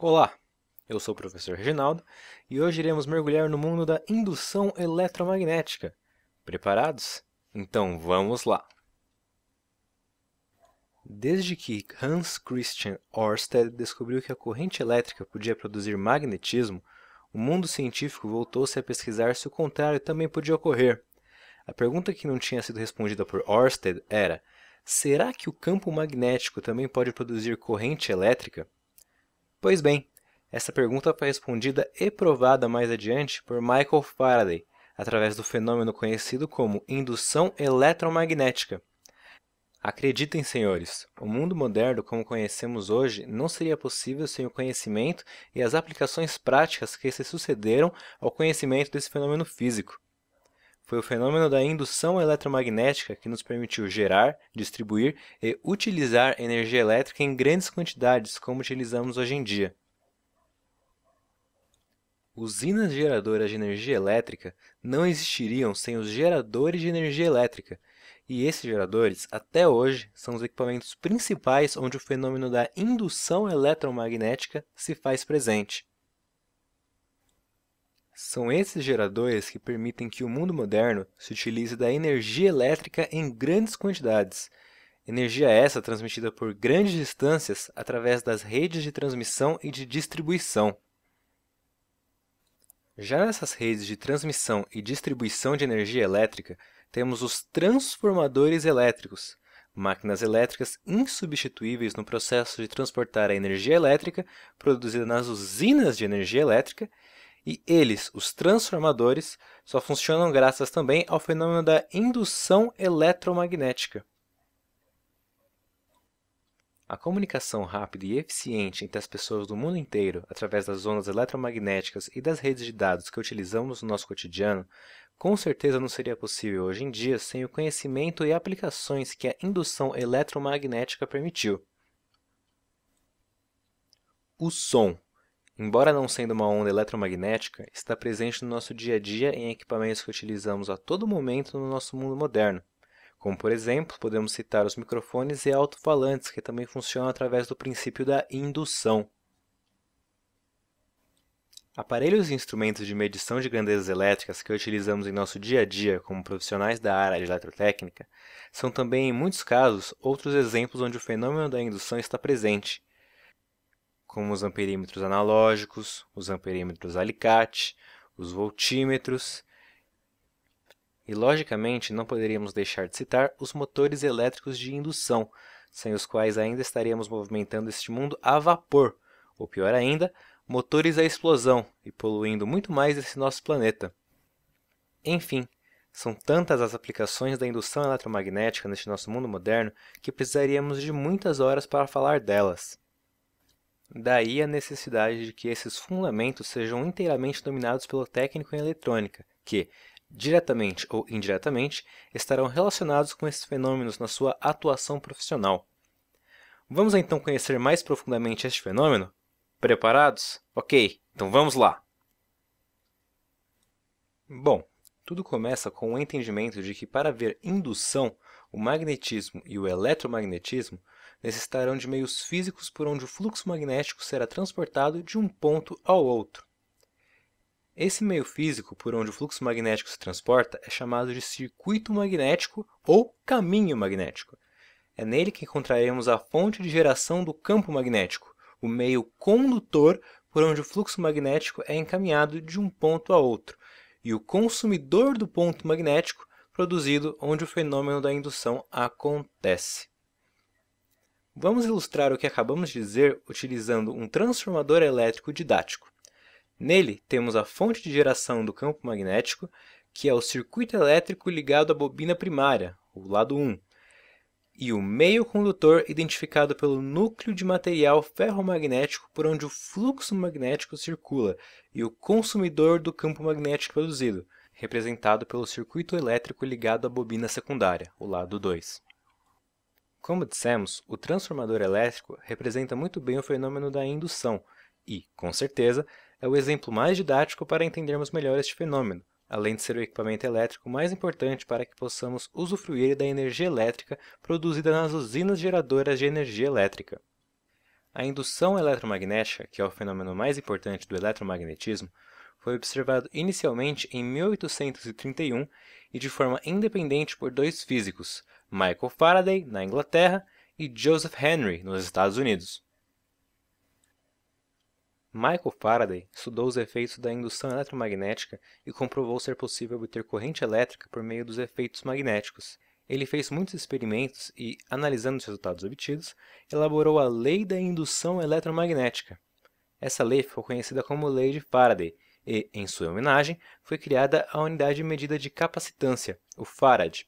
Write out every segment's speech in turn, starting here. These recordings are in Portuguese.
Olá, eu sou o professor Reginaldo e hoje iremos mergulhar no mundo da indução eletromagnética. Preparados? Então vamos lá! Desde que Hans Christian Ørsted descobriu que a corrente elétrica podia produzir magnetismo, o mundo científico voltou-se a pesquisar se o contrário também podia ocorrer. A pergunta que não tinha sido respondida por Ørsted era: será que o campo magnético também pode produzir corrente elétrica? Pois bem, essa pergunta foi respondida e provada mais adiante por Michael Faraday, através do fenômeno conhecido como indução eletromagnética. Acreditem, senhores, o mundo moderno como conhecemos hoje não seria possível sem o conhecimento e as aplicações práticas que se sucederam ao conhecimento desse fenômeno físico. Foi o fenômeno da indução eletromagnética que nos permitiu gerar, distribuir e utilizar energia elétrica em grandes quantidades, como utilizamos hoje em dia. Usinas geradoras de energia elétrica não existiriam sem os geradores de energia elétrica, e esses geradores, até hoje, são os equipamentos principais onde o fenômeno da indução eletromagnética se faz presente. São esses geradores que permitem que o mundo moderno se utilize da energia elétrica em grandes quantidades. Energia essa transmitida por grandes distâncias através das redes de transmissão e de distribuição. Já nessas redes de transmissão e distribuição de energia elétrica, temos os transformadores elétricos, máquinas elétricas insubstituíveis no processo de transportar a energia elétrica produzida nas usinas de energia elétrica, e eles, os transformadores, só funcionam graças também ao fenômeno da indução eletromagnética. A comunicação rápida e eficiente entre as pessoas do mundo inteiro, através das ondas eletromagnéticas e das redes de dados que utilizamos no nosso cotidiano, com certeza não seria possível hoje em dia sem o conhecimento e aplicações que a indução eletromagnética permitiu. O som, embora não sendo uma onda eletromagnética, está presente no nosso dia a dia em equipamentos que utilizamos a todo momento no nosso mundo moderno. Como, por exemplo, podemos citar os microfones e alto-falantes, que também funcionam através do princípio da indução. Aparelhos e instrumentos de medição de grandezas elétricas que utilizamos em nosso dia a dia como profissionais da área de eletrotécnica são também, em muitos casos, outros exemplos onde o fenômeno da indução está presente, como os amperímetros analógicos, os amperímetros alicate, os voltímetros. E, logicamente, não poderíamos deixar de citar os motores elétricos de indução, sem os quais ainda estaríamos movimentando este mundo a vapor, ou pior ainda, motores a explosão e poluindo muito mais esse nosso planeta. Enfim, são tantas as aplicações da indução eletromagnética neste nosso mundo moderno que precisaríamos de muitas horas para falar delas. Daí a necessidade de que esses fundamentos sejam inteiramente dominados pelo técnico em eletrônica, que, diretamente ou indiretamente, estarão relacionados com esses fenômenos na sua atuação profissional. Vamos então conhecer mais profundamente este fenômeno? Preparados? Ok, então vamos lá! Bom, tudo começa com o entendimento de que para haver indução, o magnetismo e o eletromagnetismo necessitarão de meios físicos por onde o fluxo magnético será transportado de um ponto ao outro. Esse meio físico por onde o fluxo magnético se transporta é chamado de circuito magnético ou caminho magnético. É nele que encontraremos a fonte de geração do campo magnético, o meio condutor por onde o fluxo magnético é encaminhado de um ponto a outro, e o consumidor do ponto magnético produzido onde o fenômeno da indução acontece. Vamos ilustrar o que acabamos de dizer utilizando um transformador elétrico didático. Nele, temos a fonte de geração do campo magnético, que é o circuito elétrico ligado à bobina primária, o lado 1, e o meio condutor identificado pelo núcleo de material ferromagnético por onde o fluxo magnético circula, e o consumidor do campo magnético produzido, representado pelo circuito elétrico ligado à bobina secundária, o lado 2. Como dissemos, o transformador elétrico representa muito bem o fenômeno da indução e, com certeza, é o exemplo mais didático para entendermos melhor este fenômeno, além de ser o equipamento elétrico mais importante para que possamos usufruir da energia elétrica produzida nas usinas geradoras de energia elétrica. A indução eletromagnética, que é o fenômeno mais importante do eletromagnetismo, foi observado inicialmente em 1831 e de forma independente por dois físicos, Michael Faraday, na Inglaterra, e Joseph Henry, nos Estados Unidos. Michael Faraday estudou os efeitos da indução eletromagnética e comprovou ser possível obter corrente elétrica por meio dos efeitos magnéticos. Ele fez muitos experimentos e, analisando os resultados obtidos, elaborou a Lei da Indução Eletromagnética. Essa lei ficou conhecida como Lei de Faraday e, em sua homenagem, foi criada a unidade de medida de capacitância, o Farad.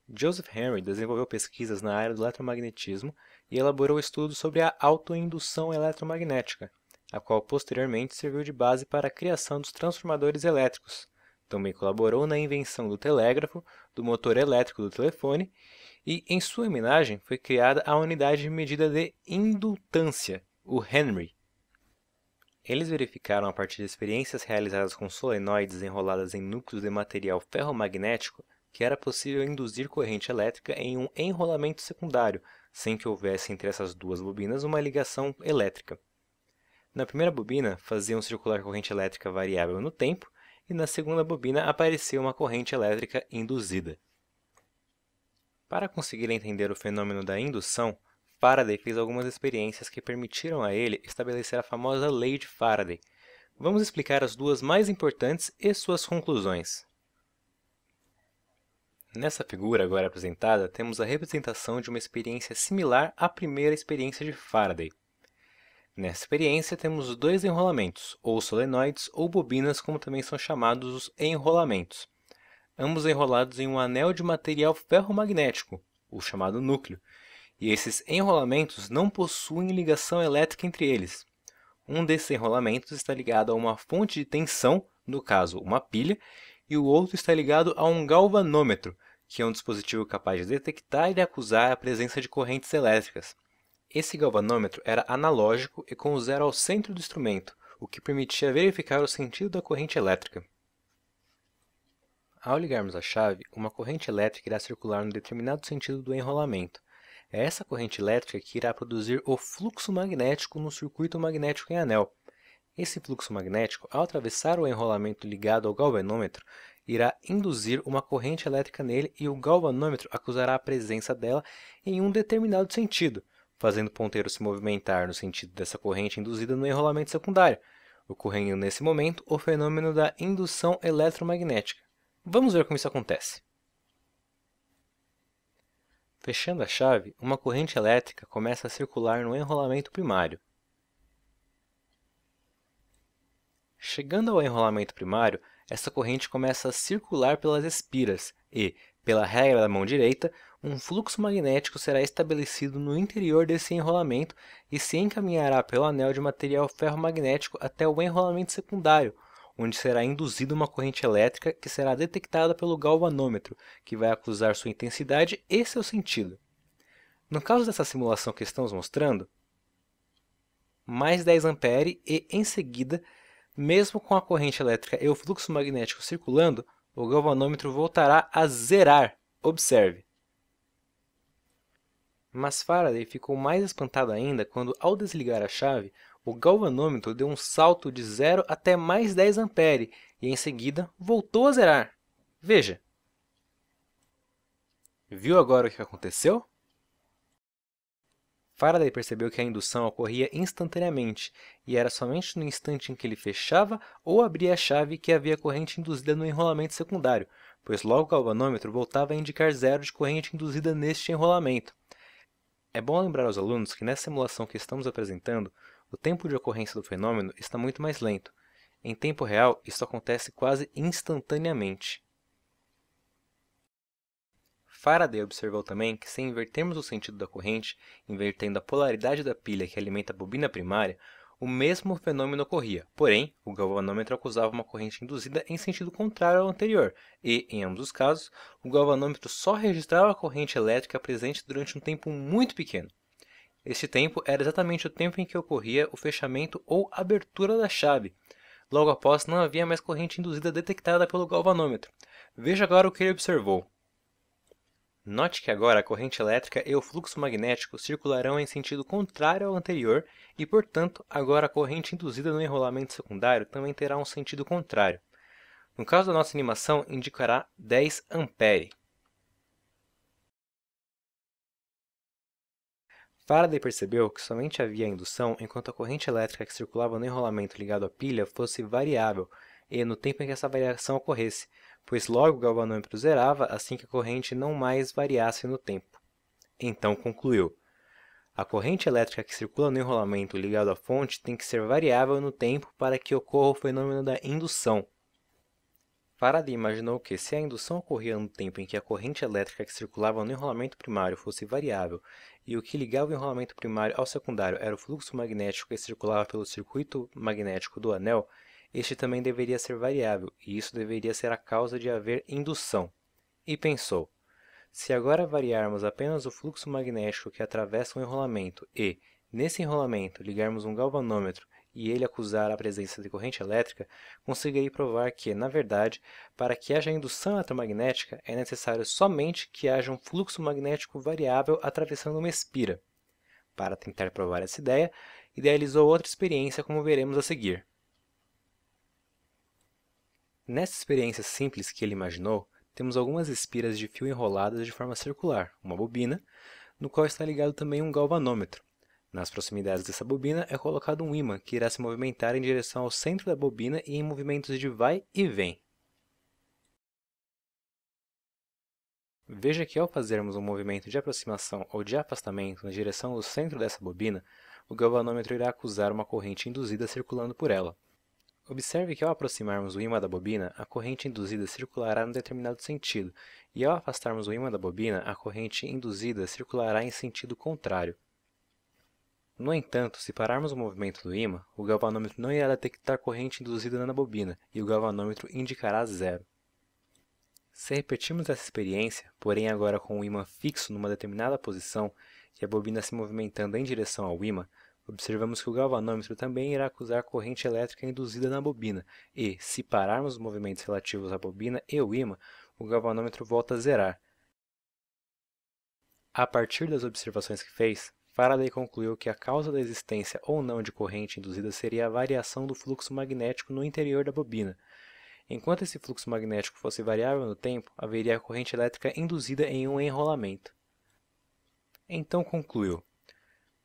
Joseph Henry desenvolveu pesquisas na área do eletromagnetismo e elaborou estudos sobre a autoindução eletromagnética, a qual posteriormente serviu de base para a criação dos transformadores elétricos. Também colaborou na invenção do telégrafo, do motor elétrico do telefone e, em sua homenagem, foi criada a unidade de medida de indutância, o Henry. Eles verificaram a partir de experiências realizadas com solenoides enroladas em núcleos de material ferromagnético que era possível induzir corrente elétrica em um enrolamento secundário, sem que houvesse entre essas duas bobinas uma ligação elétrica. Na primeira bobina, faziam circular corrente elétrica variável no tempo, e na segunda bobina aparecia uma corrente elétrica induzida. Para conseguir entender o fenômeno da indução, Faraday fez algumas experiências que permitiram a ele estabelecer a famosa Lei de Faraday. Vamos explicar as duas mais importantes e suas conclusões. Nessa figura agora apresentada, temos a representação de uma experiência similar à primeira experiência de Faraday. Nessa experiência, temos dois enrolamentos, ou solenoides ou bobinas, como também são chamados os enrolamentos, ambos enrolados em um anel de material ferromagnético, o chamado núcleo, e esses enrolamentos não possuem ligação elétrica entre eles. Um desses enrolamentos está ligado a uma fonte de tensão, no caso uma pilha, e o outro está ligado a um galvanômetro, que é um dispositivo capaz de detectar e de acusar a presença de correntes elétricas. Esse galvanômetro era analógico e com o zero ao centro do instrumento, o que permitia verificar o sentido da corrente elétrica. Ao ligarmos a chave, uma corrente elétrica irá circular no determinado sentido do enrolamento. É essa corrente elétrica que irá produzir o fluxo magnético no circuito magnético em anel. Esse fluxo magnético, ao atravessar o enrolamento ligado ao galvanômetro, irá induzir uma corrente elétrica nele e o galvanômetro acusará a presença dela em um determinado sentido, fazendo o ponteiro se movimentar no sentido dessa corrente induzida no enrolamento secundário, ocorrendo nesse momento o fenômeno da indução eletromagnética. Vamos ver como isso acontece. Fechando a chave, uma corrente elétrica começa a circular no enrolamento primário. Chegando ao enrolamento primário, essa corrente começa a circular pelas espiras e, pela regra da mão direita, um fluxo magnético será estabelecido no interior desse enrolamento e se encaminhará pelo anel de material ferromagnético até o enrolamento secundário, onde será induzida uma corrente elétrica que será detectada pelo galvanômetro, que vai acusar sua intensidade e seu sentido. No caso dessa simulação que estamos mostrando, mais 10 A e, em seguida, mesmo com a corrente elétrica e o fluxo magnético circulando, o galvanômetro voltará a zerar. Observe. Mas Faraday ficou mais espantado ainda quando, ao desligar a chave, o galvanômetro deu um salto de 0 até mais 10 A e, em seguida, voltou a zerar. Veja. Viu agora o que aconteceu? Faraday percebeu que a indução ocorria instantaneamente, e era somente no instante em que ele fechava ou abria a chave que havia corrente induzida no enrolamento secundário, pois logo o galvanômetro voltava a indicar zero de corrente induzida neste enrolamento. É bom lembrar aos alunos que nessa simulação que estamos apresentando, o tempo de ocorrência do fenômeno está muito mais lento. Em tempo real, isso acontece quase instantaneamente. Faraday observou também que se invertermos o sentido da corrente, invertendo a polaridade da pilha que alimenta a bobina primária, o mesmo fenômeno ocorria, porém, o galvanômetro acusava uma corrente induzida em sentido contrário ao anterior e, em ambos os casos, o galvanômetro só registrava a corrente elétrica presente durante um tempo muito pequeno. Este tempo era exatamente o tempo em que ocorria o fechamento ou abertura da chave. Logo após, não havia mais corrente induzida detectada pelo galvanômetro. Veja agora o que ele observou. Note que agora a corrente elétrica e o fluxo magnético circularão em sentido contrário ao anterior e, portanto, agora a corrente induzida no enrolamento secundário também terá um sentido contrário. No caso da nossa animação, indicará 10 ampere. Faraday percebeu que somente havia indução enquanto a corrente elétrica que circulava no enrolamento ligado à pilha fosse variável e no tempo em que essa variação ocorresse, pois logo o galvanômetro zerava assim que a corrente não mais variasse no tempo. Então concluiu: a corrente elétrica que circula no enrolamento ligado à fonte tem que ser variável no tempo para que ocorra o fenômeno da indução. Faraday imaginou que, se a indução ocorria no tempo em que a corrente elétrica que circulava no enrolamento primário fosse variável e o que ligava o enrolamento primário ao secundário era o fluxo magnético que circulava pelo circuito magnético do anel, este também deveria ser variável, e isso deveria ser a causa de haver indução. E pensou: se agora variarmos apenas o fluxo magnético que atravessa o enrolamento e, nesse enrolamento, ligarmos um galvanômetro e ele acusar a presença de corrente elétrica, conseguirei provar que, na verdade, para que haja indução eletromagnética, é necessário somente que haja um fluxo magnético variável atravessando uma espira. Para tentar provar essa ideia, idealizou outra experiência como veremos a seguir. Nessa experiência simples que ele imaginou, temos algumas espiras de fio enroladas de forma circular, uma bobina, no qual está ligado também um galvanômetro. Nas proximidades dessa bobina é colocado um ímã que irá se movimentar em direção ao centro da bobina e em movimentos de vai e vem. Veja que ao fazermos um movimento de aproximação ou de afastamento na direção do centro dessa bobina, o galvanômetro irá acusar uma corrente induzida circulando por ela. Observe que ao aproximarmos o ímã da bobina, a corrente induzida circulará em determinado sentido, e ao afastarmos o ímã da bobina, a corrente induzida circulará em sentido contrário. No entanto, se pararmos o movimento do ímã, o galvanômetro não irá detectar corrente induzida na bobina e o galvanômetro indicará zero. Se repetirmos essa experiência, porém agora com o ímã fixo numa determinada posição e a bobina se movimentando em direção ao ímã, observamos que o galvanômetro também irá acusar corrente elétrica induzida na bobina e, se pararmos os movimentos relativos à bobina e o ímã, o galvanômetro volta a zerar. A partir das observações que fez, Faraday concluiu que a causa da existência ou não de corrente induzida seria a variação do fluxo magnético no interior da bobina. Enquanto esse fluxo magnético fosse variável no tempo, haveria corrente elétrica induzida em um enrolamento. Então concluiu: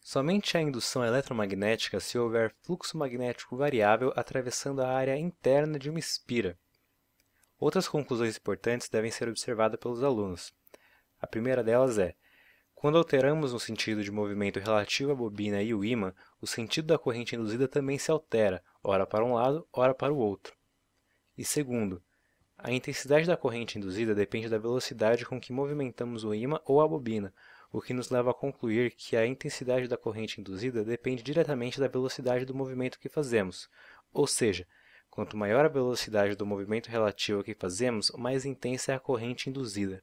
somente há indução eletromagnética se houver fluxo magnético variável atravessando a área interna de uma espira. Outras conclusões importantes devem ser observadas pelos alunos. A primeira delas é: quando alteramos o sentido de movimento relativo à bobina e o ímã, o sentido da corrente induzida também se altera, ora para um lado, ora para o outro. E segundo, a intensidade da corrente induzida depende da velocidade com que movimentamos o ímã ou a bobina, o que nos leva a concluir que a intensidade da corrente induzida depende diretamente da velocidade do movimento que fazemos, ou seja, quanto maior a velocidade do movimento relativo que fazemos, mais intensa é a corrente induzida.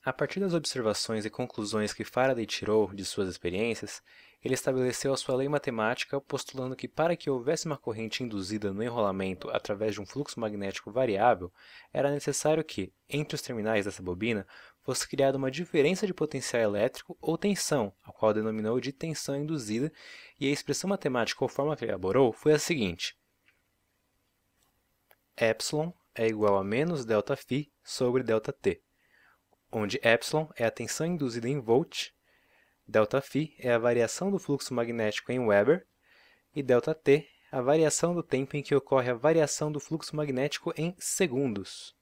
A partir das observações e conclusões que Faraday tirou de suas experiências, ele estabeleceu a sua lei matemática postulando que para que houvesse uma corrente induzida no enrolamento através de um fluxo magnético variável, era necessário que, entre os terminais dessa bobina, fosse criada uma diferença de potencial elétrico ou tensão, a qual denominou de tensão induzida, e a expressão matemática ou forma que ele elaborou foi a seguinte: epsilon é igual a menos ΔΦ sobre ΔT, onde epsilon é a tensão induzida em volt, ΔΦ é a variação do fluxo magnético em Weber e ΔT a variação do tempo em que ocorre a variação do fluxo magnético em segundos.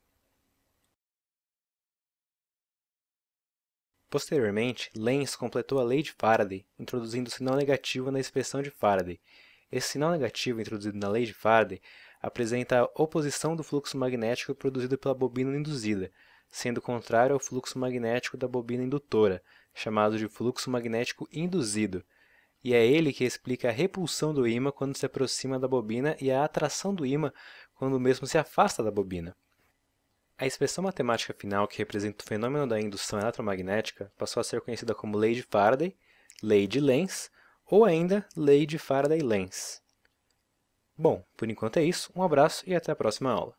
Posteriormente, Lenz completou a lei de Faraday, introduzindo o sinal negativo na expressão de Faraday. Esse sinal negativo introduzido na lei de Faraday apresenta a oposição do fluxo magnético produzido pela bobina induzida, sendo contrário ao fluxo magnético da bobina indutora, chamado de fluxo magnético induzido, e é ele que explica a repulsão do ímã quando se aproxima da bobina e a atração do ímã quando o mesmo se afasta da bobina. A expressão matemática final que representa o fenômeno da indução eletromagnética passou a ser conhecida como lei de Faraday, lei de Lenz ou ainda lei de Faraday-Lenz. Bom, por enquanto é isso, um abraço e até a próxima aula.